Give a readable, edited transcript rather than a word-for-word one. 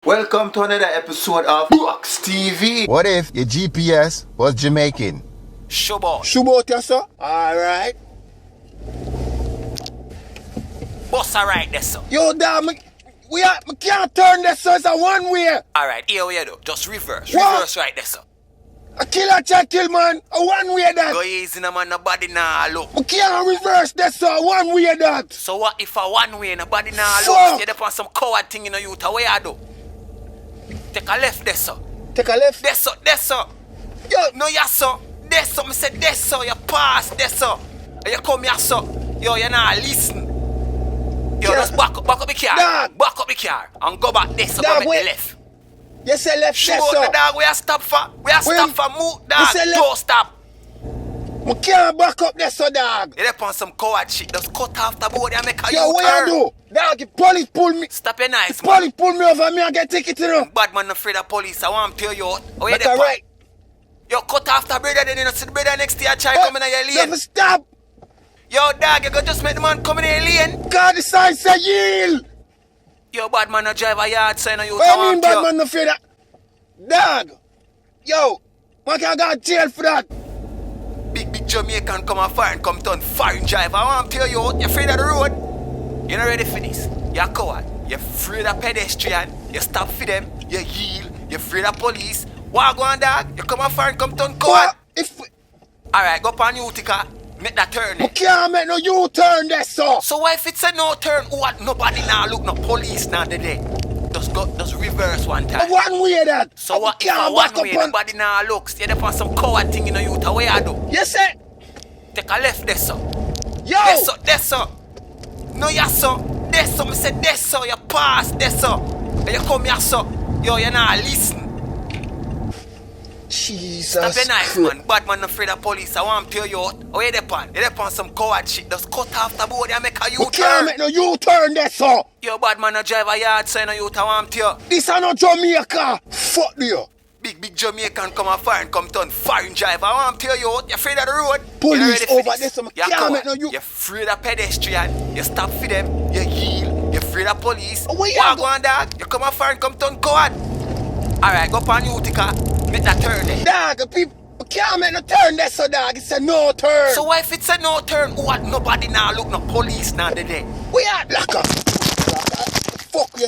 Welcome to another episode of Box TV. What if your GPS was Jamaican? Showboat. Showboat, yes, sir? Alright. Boss alright there, sir. Yo, dad, me can't turn this, sir. It's a one-way. Alright, here we do. Just reverse. What? Reverse right there, sir. A killer check kill, man. A one-way, that. Go easy, no man. Nobody nah look. Me can't reverse this, sir. A one-way, that. So what if a one way nobody nah Fuck. look? You're on some coward thing in the youth. What you do? Take a left there, sir. Take a left. There, sir. There, sir. Yo, No, yes, sir. There, sir. Me say there, sir. You pass. There, sir. And you come here, sir. Yo, you not listen. Yo, Yeah. just back up the car. Dog. Back up the car. And go back there, sir. Dog, Go make wait. the left. you say left, Shoot yes, the sir. dog. We are stop for. We are stop for move, You dog. say left. Don't stop. Me can't back up this, sir, dog. You dep on some coward shit. Just cut off the board and make a Yo, what U-turn. you do? Dog, the police pull me. Stop your nice, The man. police pull me over me and get ticket, you know. Bad man afraid of police. I want to tell you out. Oh, you Make dep a on? right. Yo, cut off the brother, then you know see the brother next to you try Hey, coming in your never lane. stop. Yo, dog, you go just make the man come in your lane. God, the sign say yield. Yo, bad man no drive a yard sign on you. What I you mean, want bad you. man, no fear that? Dog. Yo, man can't go to jail for that. Big Jamaican come and fire and come turn foreign drive. I want to tell you out. You afraid of the road? You not ready for this? You're a coward. You're afraid of pedestrian. You stop for them. You yield. You're afraid of police. What go on, dog? You come and fire and come turn coward. What? If Alright, go up on Utica. Make that turn. we can't make no U-turn there, sir. So what if it's a no turn? What? Nobody now look, no police now today. Just reverse one A time. one way that. So And we what if a can't one back up way on- nobody now looks? You dep on some coward thing in the youth. What you do? You say, Take a left there, sir. yo, There, sir. There, sir. No, yes, sir. There, sir. Me say there, sir. You pass. There, sir. And you come here, sir. Yo, you not listen. Jesus Stop your nice, Christ. man. Bad man afraid of police. I want to tell you out. Oh, you dep on? You dep on some coward shit. Just cut off the board and make a We can't U-turn. make no U-turn there, sir. Yo, bad man no drive a yard sign on you. I want to tell you. This is not Jamaica. Fuck you. Big Jamaican come and fire and come turn foreign drive. I want to tell you out. You afraid of the road? Police You not ready for over there, so me You can't coward. make no you- You afraid of pedestrian. You stop for them. You yield. You afraid of police. Oh, where you What go? go on, dog? You come and fire and come turn coward. Alright, go up on Utica. Make that turn there. Dog, the people we can't make no turn there, sir, dog. It's a no turn. So what if it's a no turn? What? Nobody now look, no police now today. we are lock up. Fuck you.